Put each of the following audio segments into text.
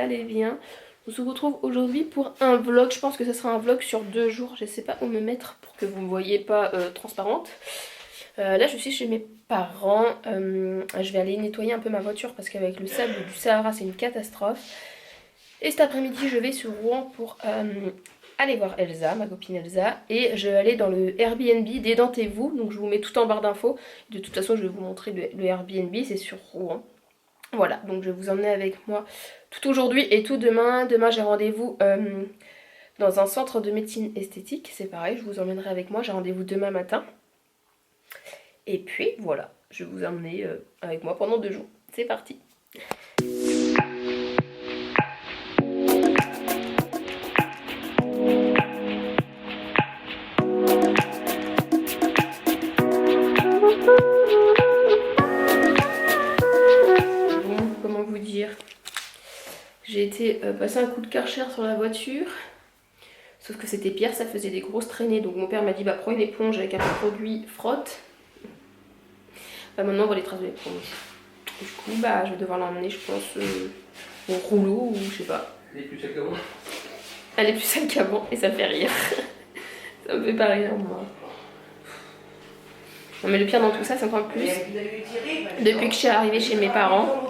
allez bien. On se retrouve aujourd'hui pour un vlog. Je pense que ce sera un vlog sur 2 jours. Je sais pas où me mettre pour que vous ne me voyez pas transparente. Là je suis chez mes parents. Je vais aller nettoyer un peu ma voiture parce qu'avec le sable du Sahara c'est une catastrophe. Et cet après-midi je vais sur Rouen pour aller voir Elsa, ma copine Elsa. Et je vais aller dans le Airbnb d'Aidantez-vous. Donc je vous mets tout en barre d'infos. De toute façon je vais vous montrer le Airbnb, c'est sur Rouen. Voilà, donc je vais vous emmener avec moi tout aujourd'hui et tout demain. Demain j'ai rendez-vous dans un centre de médecine esthétique. C'est pareil, je vous emmènerai avec moi. J'ai rendez-vous demain matin. Et puis voilà, je vais vous emmener avec moi pendant 2 jours. C'est parti. Comment vous dire, j'ai été passer un coup de Karcher sur la voiture, sauf que c'était pire, ça faisait des grosses traînées. Donc mon père m'a dit bah prends une éponge avec un produit frotte. Bah maintenant on voit les traces de l'éponge. Du coup bah je vais devoir l'emmener je pense au rouleau ou je sais pas. Elle est plus sale qu'avant. Elle est plus sale qu'avant et ça me fait rire. Ça me fait pas rire moi. Non mais le pire dans tout ça c'est encore plus. Depuis que je suis arrivée chez mes parents.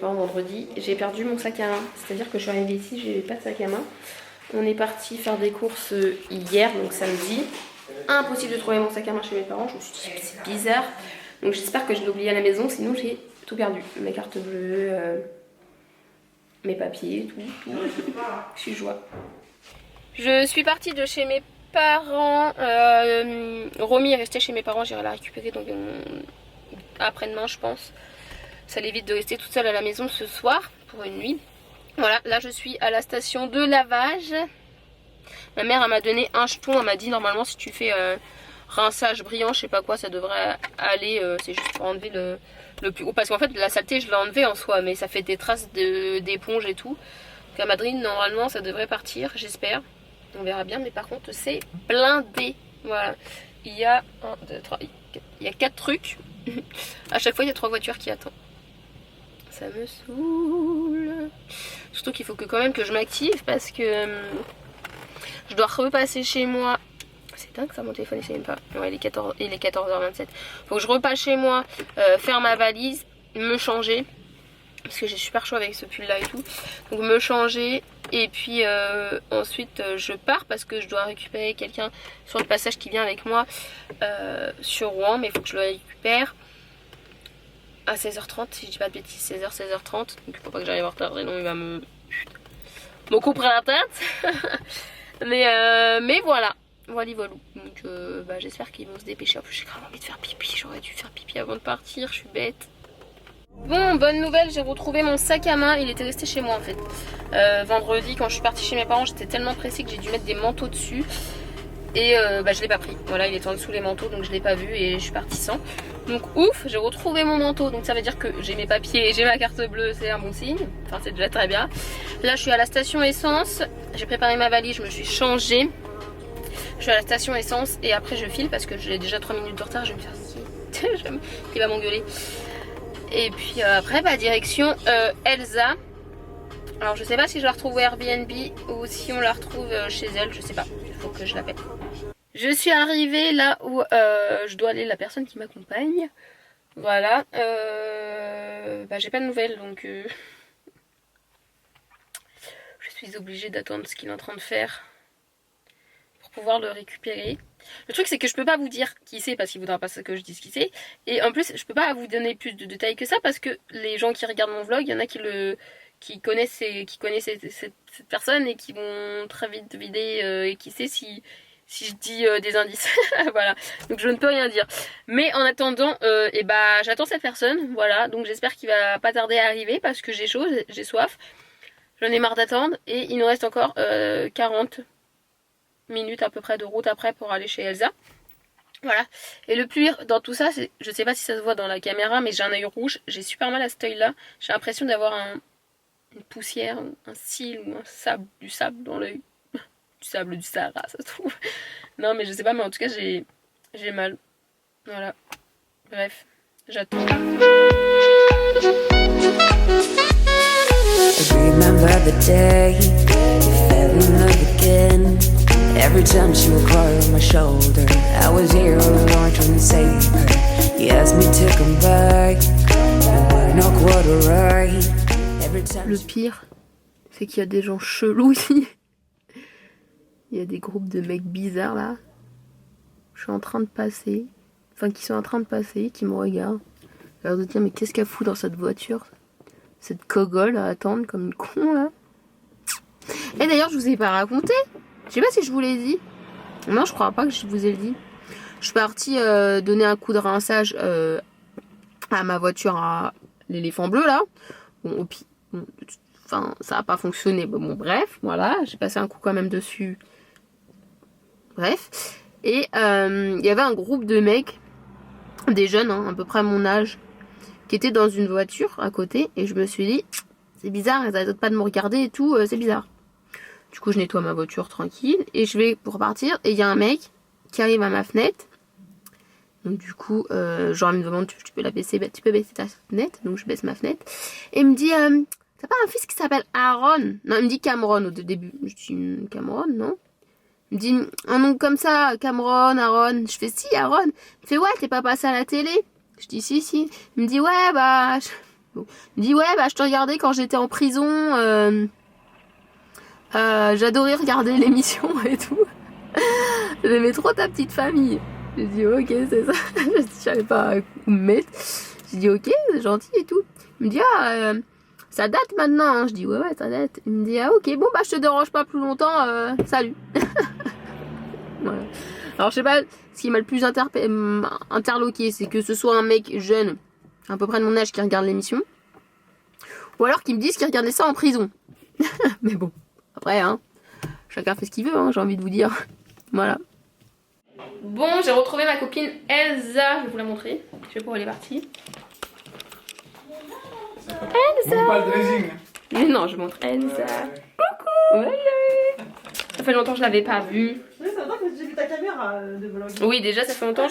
Vendredi, j'ai perdu mon sac à main. C'est-à-dire que je suis arrivée ici, j'ai pas de sac à main. On est parti faire des courses hier, donc samedi. Impossible de trouver mon sac à main chez mes parents. Je me suis dit c'est bizarre. Donc j'espère que je l'ai oublié à la maison, sinon j'ai tout perdu. Mes cartes bleues, mes papiers, tout. Je suis joie. Je suis partie de chez mes parents. Romy est restée chez mes parents, j'irai la récupérer donc après-demain je pense. Ça l'évite de rester toute seule à la maison ce soir pour une nuit. Voilà, là je suis à la station de lavage. Ma mère elle m'a donné un jeton, elle m'a dit normalement si tu fais rinçage brillant, je sais pas quoi, ça devrait aller. C'est juste pour enlever le plus gros. Parce qu'en fait la saleté je l'ai enlevée en soi, mais ça fait des traces d'éponge et tout. Donc à Madrid normalement ça devrait partir, j'espère. On verra bien, mais par contre c'est blindé. Voilà, il y a 1, 2, 3, il y a 4 trucs. À chaque fois il y a 3 voitures qui attendent. Ça me saoule. Surtout qu'il faut que quand même que je m'active parce que je dois repasser chez moi. C'est dingue ça, mon téléphone il s'allume pas. Ouais, il est 14h27. Faut que je repasse chez moi, faire ma valise, me changer. Parce que j'ai super chaud avec ce pull là et tout. Donc me changer et puis ensuite je pars parce que je dois récupérer quelqu'un sur le passage qui vient avec moi sur Rouen. Mais il faut que je le récupère à 16h30 si je dis pas de bêtises, 16h30, donc il faut pas que j'arrive en retard, sinon il va me couper la tête. mais voilà, voilà. Donc bah, j'espère qu'ils vont se dépêcher. En plus j'ai grave envie de faire pipi, j'aurais dû faire pipi avant de partir, je suis bête. Bon, bonne nouvelle, j'ai retrouvé mon sac à main, il était resté chez moi en fait. Vendredi quand je suis partie chez mes parents, j'étais tellement pressée que j'ai dû mettre des manteaux dessus. Et bah, je l'ai pas pris, voilà, il était en dessous les manteaux donc je l'ai pas vu et je suis partie sans. Donc ouf, j'ai retrouvé mon manteau, donc ça veut dire que j'ai mes papiers et j'ai ma carte bleue, c'est un bon signe. Enfin c'est déjà très bien. Là je suis à la station essence, j'ai préparé ma valise, je me suis changée. Je suis à la station essence et après je file parce que j'ai déjà 3 minutes de retard, je vais me faire chier. Il va m'engueuler. Et puis après bah direction Elsa. Alors je sais pas si je la retrouve au Airbnb ou si on la retrouve chez elle, je sais pas, il faut que je l'appelle. Je suis arrivée là où je dois aller, la personne qui m'accompagne. Voilà. Bah, j'ai pas de nouvelles donc je suis obligée d'attendre ce qu'il est en train de faire pour pouvoir le récupérer. Le truc c'est que je peux pas vous dire qui c'est parce qu'il voudra pas que je dise qui c'est. Et en plus je peux pas vous donner plus de détails que ça parce que les gens qui regardent mon vlog, il y en a qui connaissent cette personne et qui vont très vite deviner et qui sait si je dis des indices. Voilà, donc je ne peux rien dire. Mais en attendant, et bah, j'attends cette personne, voilà, donc j'espère qu'il va pas tarder à arriver parce que j'ai chaud, j'ai soif. J'en ai marre d'attendre et il nous reste encore 40 minutes à peu près de route après pour aller chez Elsa. Voilà, et le pire dans tout ça, c'est, je sais pas si ça se voit dans la caméra, mais j'ai un œil rouge, j'ai super mal à cet œil là. J'ai l'impression d'avoir une poussière, un cil ou du sable dans l'œil. Du sable du Sahara, ça se trouve. Non, mais je sais pas, mais en tout cas, j'ai mal. Voilà. Bref, j'attends. remember the day we fell in love again. Every time she would cry on my shoulder, I was here all alone trying to save her. You asked me to come back, you were not quite alright. Every time. Le pire, c'est qu'il y a des gens chelous ici. Il y a des groupes de mecs bizarres là. Je suis en train de passer. Enfin, qui sont en train de passer, qui me regardent. Alors de dire, mais qu'est-ce qu'elle fout dans cette voiture? Cette cogole à attendre comme une con là. Et d'ailleurs, je vous ai pas raconté. Je sais pas si je vous l'ai dit. Non, je crois pas que je vous ai dit. Je suis partie donner un coup de rinçage à ma voiture à l'éléphant bleu là. Bon, enfin, ça a pas fonctionné. Bon, bref, voilà. J'ai passé un coup quand même dessus. Bref. Et il y avait un groupe de mecs, des jeunes, hein, à peu près à mon âge, qui étaient dans une voiture à côté. Et je me suis dit, c'est bizarre, ils arrêtent pas de me regarder et tout, c'est bizarre. Du coup, je nettoie ma voiture tranquille et je vais pour partir. Et il y a un mec qui arrive à ma fenêtre. Donc du coup, genre il me demande, tu peux la baisser, tu peux baisser ta fenêtre. Donc je baisse ma fenêtre. Et il me dit, t'as pas un fils qui s'appelle Aaron? Non, il me dit Cameron au début. Je dis, Cameron, non? Il me dit, un nom comme ça, Cameron, Aaron. Je fais, si, Aaron. Il fait, ouais, t'es pas passé à la télé? Je dis, si. Il me dit, ouais, bah... Bon. Il me dit, ouais, bah je te regardais quand j'étais en prison. J'adorais regarder l'émission et tout. J'aimais trop ta petite famille. J'ai dit ok, c'est ça. Je savais pas où me mettre. J'ai dit ok, c'est gentil et tout. Il me dit ça date maintenant. Hein. Je dis ouais ça date. Il me dit ok, bon bah je te dérange pas plus longtemps. Salut. Voilà. Alors je sais pas, ce qui m'a le plus interloqué, c'est que ce soit un mec jeune, à peu près de mon âge, qui regarde l'émission, ou alors qu'il me dise qu'il regardait ça en prison. Mais bon. Après, hein, chacun fait ce qu'il veut, hein, j'ai envie de vous dire. Voilà. Bon, j'ai retrouvé ma copine Elsa. Je vais vous la montrer. Je sais pas où elle est partie. Elsa. Montre pas le dressing. Mais non, je montre Elsa. Coucou. Ouais. Ça fait longtemps que je l'avais pas vue. Oui, ça va que j'ai vu ta caméra de vlog. Oui, déjà, ça fait longtemps.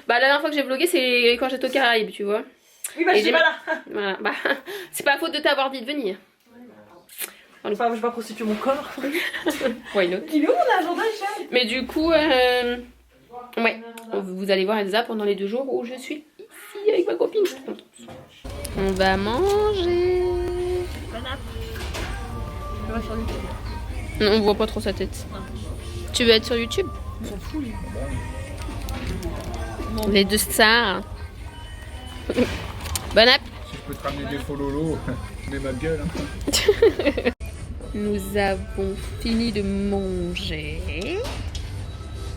Bah, la dernière fois que j'ai vlogué, c'est quand j'étais aux Caraïbes, tu vois. Oui, bah je suis pas là. Voilà. Bah, c'est pas à faute de t'avoir dit de venir. Enfin, je vais pas prostituer mon corps. Why not? Il est où mon agenda, Michel? Mais du coup, ouais, vous allez voir Elsa pendant les 2 jours où je suis ici avec ma copine. Je suis trop contente. On va manger. Je vais sur YouTube. Non, on voit pas trop sa tête. Tu veux être sur YouTube? On s'en fout, lui. Les 2 stars. Bon app. Si je peux te ramener des faux lolos, mets ma gueule. Hein. Nous avons fini de manger.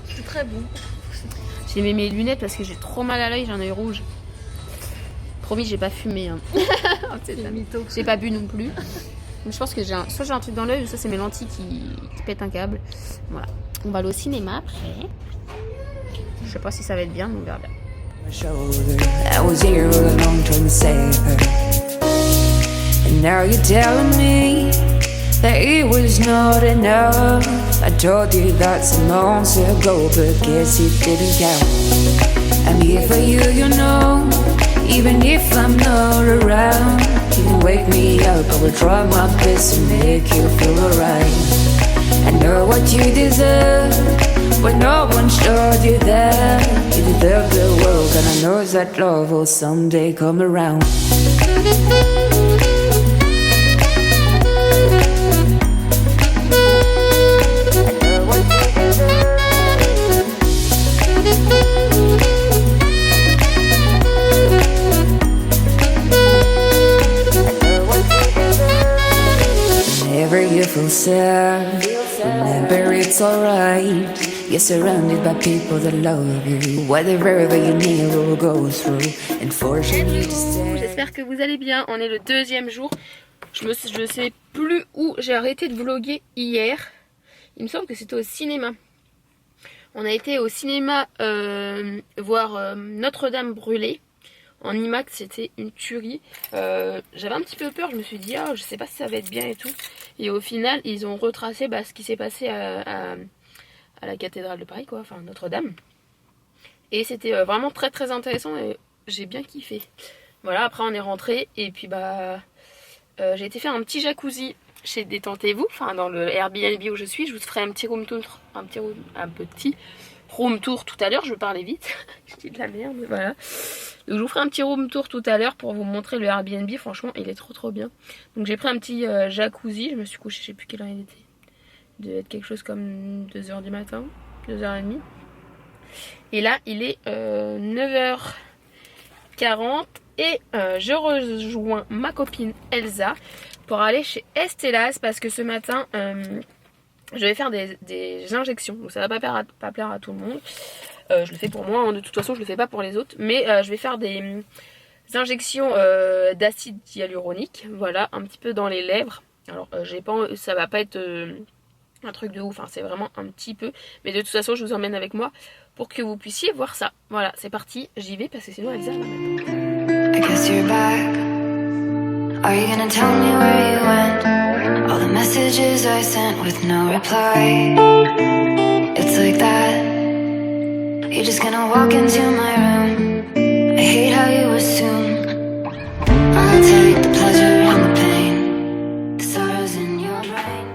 C'est très bon. J'ai mis mes lunettes parce que j'ai trop mal à l'œil, j'ai un œil rouge. Promis, j'ai pas fumé. Hein. C'est mytho. J'ai pas bu non plus. Donc, je pense que soit j'ai un truc dans l'œil ou soit c'est mes lentilles qui pètent un câble. Voilà. On va aller au cinéma après. Je sais pas si ça va être bien, mais on verra bien. I was here all alone trying to save her. And now you're telling me that it was not enough. I told you that some months ago, but guess it didn't count. I'm here for you, you know, even if I'm not around. You can wake me up, I will try my best to make you feel alright. I know what you deserve, but no one showed you that. You deserve the world, and I know that love will someday come around. Whenever you feel sad, remember it's alright. You're surrounded by people that love you. Whatever you need will go through. And fortunately, J'espère que vous allez bien. On est le 2e jour. Je sais plus où j'ai arrêté de vlogger hier. Il me semble que c'était au cinéma. On a été au cinéma voir Notre-Dame brûlée. En IMAX, c'était une tuerie. J'avais un petit peu peur, je me suis dit, ah, je sais pas si ça va être bien et tout. Et au final, ils ont retracé ce qui s'est passé à la cathédrale de Paris, quoi, enfin Notre-Dame. Et c'était vraiment très très intéressant et j'ai bien kiffé. Voilà, après on est rentré et puis J'ai été faire un petit jacuzzi chez Détentez-vous, enfin dans le Airbnb où je suis. Je vous ferai un petit room tour, un petit room tour tout à l'heure. Je parlais vite, je dis de la merde, voilà. Donc je vous ferai un petit room tour tout à l'heure pour vous montrer le Airbnb. Franchement, il est trop bien. Donc j'ai pris un petit jacuzzi. Je me suis couchée, je sais plus quelle heure il était. Il devait être quelque chose comme 2h du matin, 2h30. Et là, il est 9h40 et je rejoins ma copine Elsa pour aller chez Estelas parce que ce matin, je vais faire des injections. Donc ça va pas plaire à tout le monde. Je le fais pour moi, hein. De toute façon je le fais pas pour les autres. Mais je vais faire des injections d'acide hyaluronique. Voilà, un petit peu dans les lèvres. Alors ça va pas être un truc de ouf, hein. C'est vraiment un petit peu. Mais de toute façon je vous emmène avec moi pour que vous puissiez voir ça. Voilà, c'est parti, j'y vais parce que sinon Elsa va m'attendre. I guess you're back. Are you gonna tell me where you went? All the messages I sent with no reply. It's like that. You're just gonna walk into my room. I hate how you assume I'll take the pleasure and the pain. The sorrows in your brain.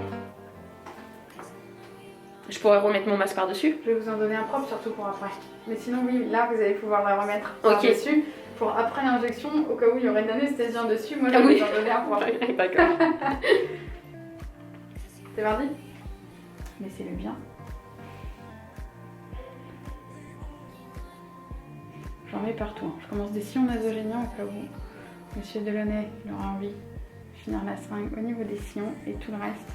Je pourrais remettre mon masque par-dessus. Je vais vous en donner un propre, surtout pour après. Mais sinon, oui, là, vous allez pouvoir la remettre Ok. par-dessus. Pour après l'injection, au cas où il y aurait une anesthésie en dessus, moi je Ah vais oui. vous en donner un pour après. D'accord. C'est parti. Laissez-le bien. J'en mets partout, hein. Je commence des sillons nasogéniens au cas où Monsieur Delaunay il aura envie de finir la seringue au niveau des sillons et tout le reste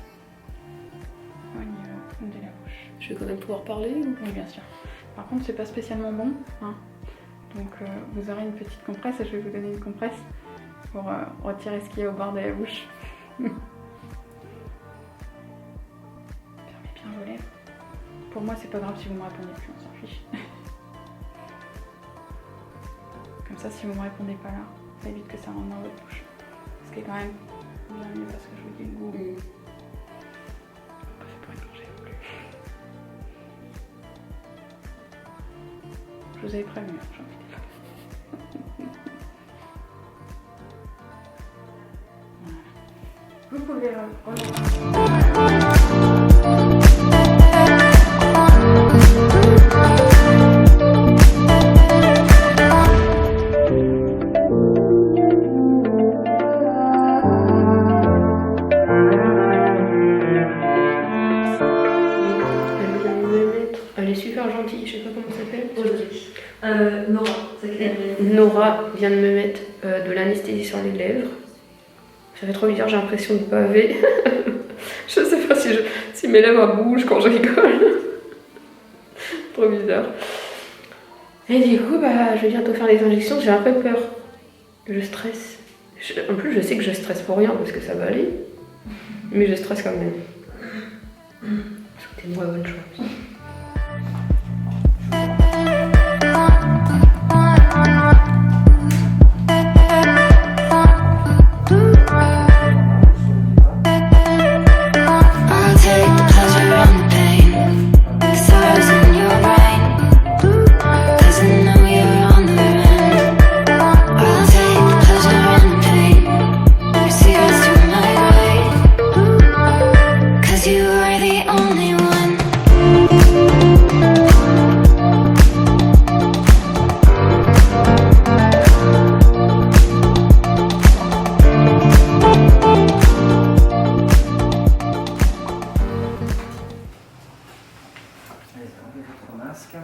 au niveau de la bouche. Je vais quand même pouvoir parler ou... Oui, bien sûr. Par contre, c'est pas spécialement bon, hein. Donc vous aurez une petite compresse et je vais vous donner une compresse pour retirer ce qu'il y a au bord de la bouche. Fermez bien vos lèvres. Pour moi, c'est pas grave si vous me répondez plus, on s'en fiche. Comme ça, si vous me répondez pas là, ça évite que ça rentre dans votre bouche. Ce qui est quand même bien mieux parce que je vous dis le goût. Pas fait pour être mangé non plus. Je vous avais prévenu, j'en étais pas. Voilà. Vous pouvez Elle est super gentille, je sais pas comment ça s'appelle. Nora, ça Nora vient de me mettre de l'anesthésie sur les lèvres. Ça fait trop bizarre, j'ai l'impression de baver. Je sais pas si mes lèvres bougent quand je rigole. Trop bizarre. Et du coup, bah, je vais bientôt faire les injections, j'ai un peu peur. Je stresse. En plus, je sais que je stresse pour rien parce que ça va aller. Mais je stresse quand même. Souhaitez-moi bonne chance. I'll take the pleasure and the pain. The sorrows in your brain. 'Cause I know you're on the mend. I'll take the pleasure and the pain. Your secrets to my grave. 'Cause you are the only one. Votre masque.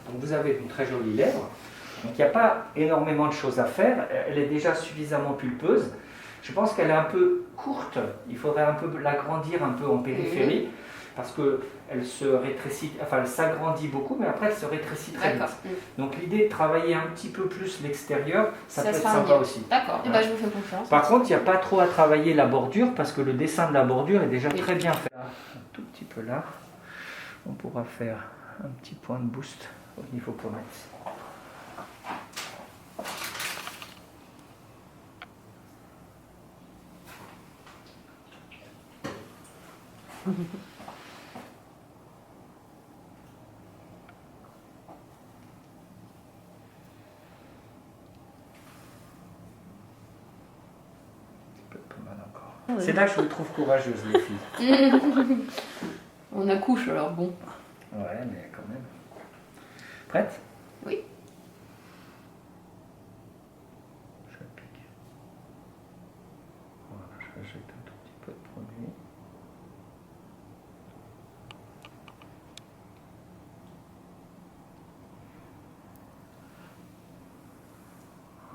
Donc vous avez une très jolie lèvre. Donc il n'y a pas énormément de choses à faire. Elle est déjà suffisamment pulpeuse. Je pense qu'elle est un peu courte. Il faudrait un peu l'agrandir un peu en périphérie parce qu'elle se rétrécit, enfin elle s'agrandit beaucoup, mais après elle se rétrécit très vite. Donc l'idée de travailler un petit peu plus l'extérieur, ça peut être sympa aussi. D'accord, et Voilà. bah je vous fais confiance. Par contre, il n'y a pas trop à travailler la bordure parce que le dessin de la bordure est déjà très bien fait. Un tout petit peu là, on pourra faire un petit point de boost au niveau pommettes. C'est là que je vous trouve courageuse, les filles. On accouche alors, bon. Ouais, mais quand même. Prête? Oui. Je applique. Voilà, je rajoute un tout petit peu de produit.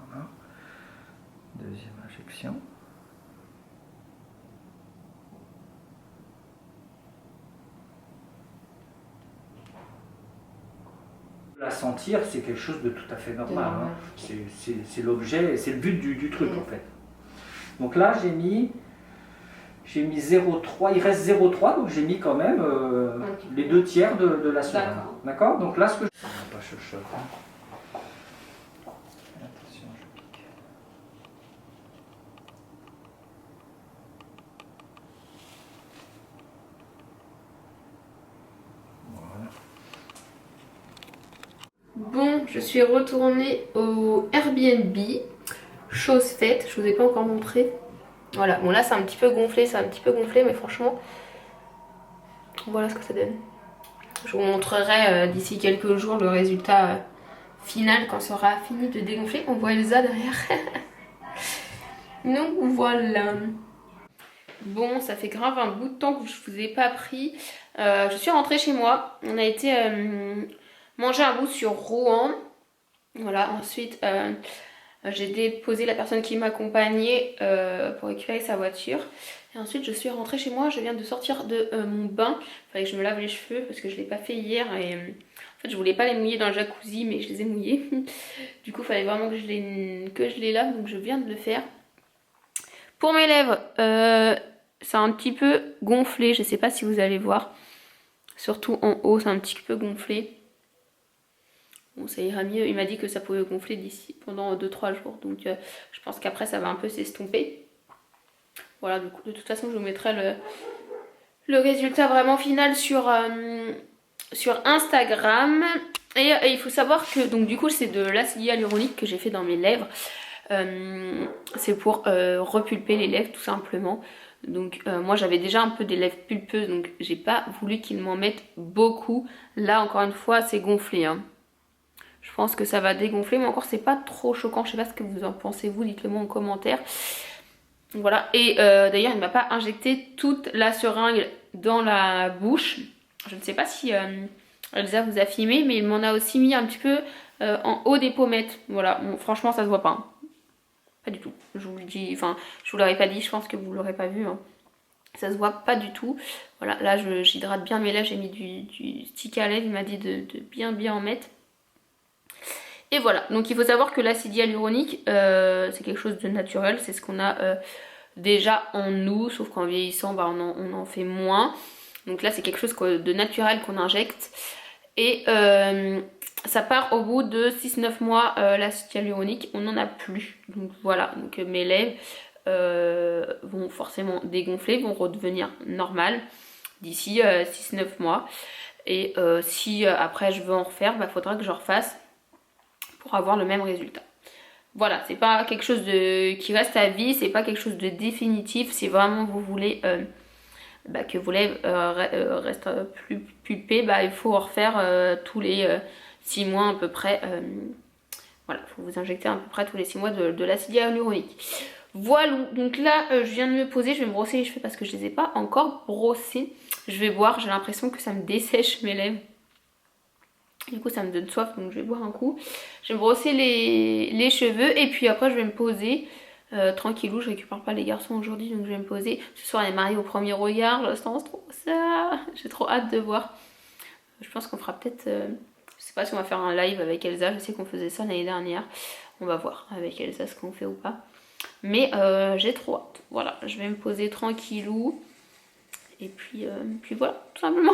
Voilà. Deuxième injection. La sentir, c'est quelque chose de tout à fait normal. Hein. C'est l'objet, c'est le but du truc en fait. Donc là, j'ai mis 0,3, il reste 0,3, donc j'ai mis quand même les 2 tiers de la seringue. D'accord. Donc là, ce que je... On va pas chuchoter. Attention, je pique. Voilà. Bon, je suis retournée au Airbnb. Chose faite, je vous ai pas encore montré. Voilà, bon là c'est un petit peu gonflé, mais franchement, voilà ce que ça donne. Je vous montrerai d'ici quelques jours le résultat final quand ça aura fini de dégonfler. On voit Elsa derrière. Donc voilà. Bon, ça fait grave un bout de temps que je vous ai pas pris. Je suis rentrée chez moi. On a été manger un bout sur Rouen. Voilà, ensuite j'ai déposé la personne qui m'accompagnait pour récupérer sa voiture. Et ensuite je suis rentrée chez moi, je viens de sortir de mon bain. Il fallait que je me lave les cheveux parce que je ne l'ai pas fait hier. Et en fait je voulais pas les mouiller dans le jacuzzi mais je les ai mouillés. Du coup il fallait vraiment que je les lave, donc je viens de le faire. Pour mes lèvres, c'est un petit peu gonflé, je ne sais pas si vous allez voir. Surtout en haut, c'est un petit peu gonflé. Bon, ça ira mieux. Il m'a dit que ça pouvait gonfler d'ici pendant 2-3 jours. Donc je pense qu'après ça va un peu s'estomper. Voilà, du coup, de toute façon je vous mettrai le résultat vraiment final sur Instagram. Et il faut savoir que donc du coup c'est de l'acide hyaluronique que j'ai fait dans mes lèvres. C'est pour repulper les lèvres tout simplement. Donc moi j'avais déjà un peu des lèvres pulpeuses, donc j'ai pas voulu qu'ils m'en mettent beaucoup. Là encore une fois c'est gonflé hein. Je pense que ça va dégonfler, mais encore c'est pas trop choquant. Je sais pas ce que vous en pensez vous, dites-le moi en commentaire. Voilà, et d'ailleurs il m'a pas injecté toute la seringue dans la bouche. Je ne sais pas si Elsa vous a filmé, mais il m'en a aussi mis un petit peu en haut des pommettes. Voilà, bon, franchement ça se voit pas hein. Pas du tout, je vous le dis, enfin je vous l'aurais pas dit, je pense que vous l'aurez pas vu hein. Ça se voit pas du tout. Voilà, là j'hydrate bien mes lèvres, j'ai mis du stick à lèvres, il m'a dit de bien en mettre. Et voilà, donc il faut savoir que l'acide hyaluronique c'est quelque chose de naturel, c'est ce qu'on a déjà en nous, sauf qu'en vieillissant bah, on en fait moins. Donc là c'est quelque chose de naturel qu'on injecte. Et ça part au bout de 6-9 mois, l'acide hyaluronique, on n'en a plus. Donc voilà, donc mes lèvres vont forcément dégonfler, vont redevenir normales d'ici 6-9 mois. Et si après je veux en refaire, bah, faudra que je refasse pour avoir le même résultat. Voilà, c'est pas quelque chose qui reste à vie, c'est pas quelque chose de définitif, si vraiment vous voulez que vos lèvres restent plus pulpées, bah, il faut en refaire tous les 6 mois à peu près. Voilà, il faut vous injecter à peu près tous les 6 mois de l'acide hyaluronique. Voilà, donc là je viens de me poser, je vais me brosser les cheveux parce que je les ai pas encore brossés. Je vais boire, j'ai l'impression que ça me dessèche mes lèvres. Du coup ça me donne soif, donc je vais boire un coup. Je vais me brosser les cheveux et puis après je vais me poser tranquillou. Je récupère pas les garçons aujourd'hui, donc je vais me poser. Ce soir elle est mariée au premier regard, je sens trop ça. J'ai trop hâte de voir. Je pense qu'on fera peut-être... je sais pas si on va faire un live avec Elsa, je sais qu'on faisait ça l'année dernière. On va voir avec Elsa ce qu'on fait ou pas. Mais j'ai trop hâte. Voilà, je vais me poser tranquillou. Et puis voilà, tout simplement.